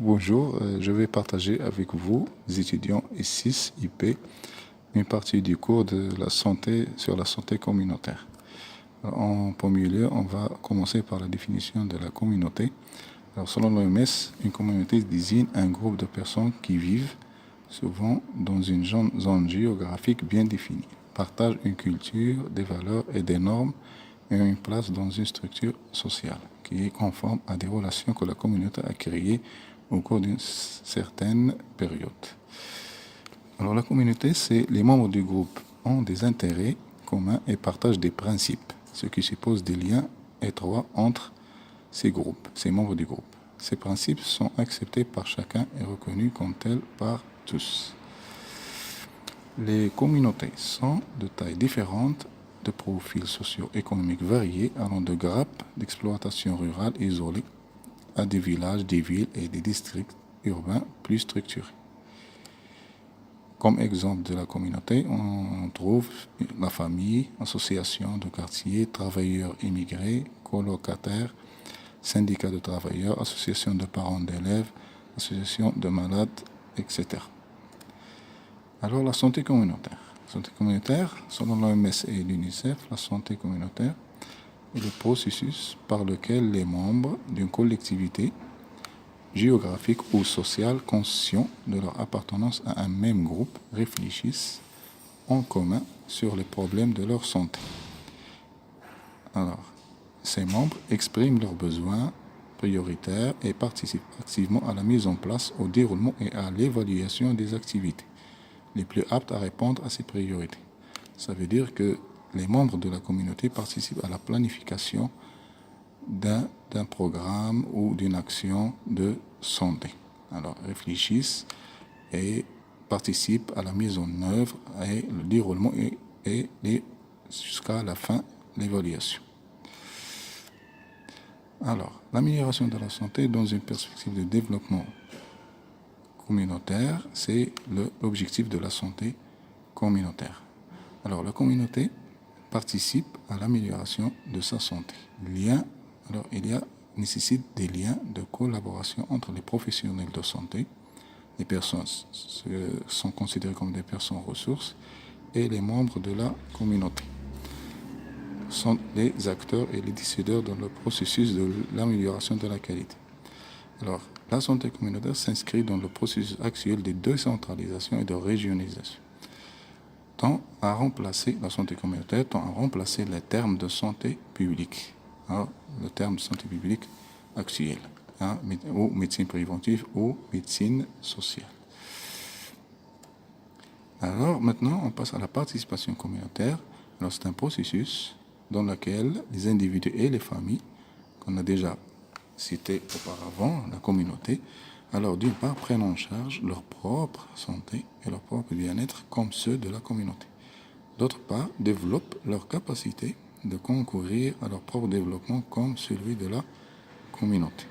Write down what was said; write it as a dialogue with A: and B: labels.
A: Bonjour, je vais partager avec vous, les étudiants I6 IP, une partie du cours de la santé sur la santé communautaire. En premier lieu, on va commencer par la définition de la communauté. Alors, selon l'OMS, une communauté désigne un groupe de personnes qui vivent souvent dans une zone géographique bien définie, partagent une culture, des valeurs et des normes et ont une place dans une structure sociale qui est conforme à des relations que la communauté a créées au cours d'une certaine période. Alors la communauté, c'est les membres du groupe ont des intérêts communs et partagent des principes, ce qui suppose des liens étroits entre ces groupes, ces membres du groupe. Ces principes sont acceptés par chacun et reconnus comme tels par tous. Les communautés sont de tailles différentes, de profils socio-économiques variés, allant de grappes d'exploitation rurale isolées à des villages, des villes et des districts urbains plus structurés. Comme exemple de la communauté, on trouve la famille, association de quartier, travailleurs immigrés, colocataires, syndicats de travailleurs, association de parents d'élèves, association de malades, etc. Alors la santé communautaire. La santé communautaire, selon l'OMS et l'UNICEF, la santé communautaire est le processus par lequel les membres d'une collectivité géographique ou sociale conscients de leur appartenance à un même groupe réfléchissent en commun sur les problèmes de leur santé. Alors, ces membres expriment leurs besoins prioritaires et participent activement à la mise en place, au déroulement et à l'évaluation des activités les plus aptes à répondre à ces priorités. Ça veut dire que les membres de la communauté participent à la planification d'un programme ou d'une action de santé. Alors, réfléchissent et participent à la mise en œuvre et le déroulement et jusqu'à la fin, l'évaluation. Alors, l'amélioration de la santé dans une perspective de développement communautaire, c'est l'objectif de la santé communautaire. Alors, la communauté participe à l'amélioration de sa santé. Il nécessite des liens de collaboration entre les professionnels de santé, les personnes sont considérées comme des personnes ressources, et les membres de la communauté sont les acteurs et les décideurs dans le processus de l'amélioration de la qualité. Alors, la santé communautaire s'inscrit dans le processus actuel de décentralisation et de régionalisation. La santé communautaire tend à remplacer le terme de santé publique, le terme de santé publique actuel, ou médecine préventive ou médecine sociale. Alors maintenant, on passe à la participation communautaire. Alors c'est un processus dans lequel les individus et les familles, qu'on a déjà cité auparavant, la communauté, alors d'une part prennent en charge leur propre santé et leur propre bien-être comme ceux de la communauté. D'autre part, développent leur capacité de concourir à leur propre développement comme celui de la communauté.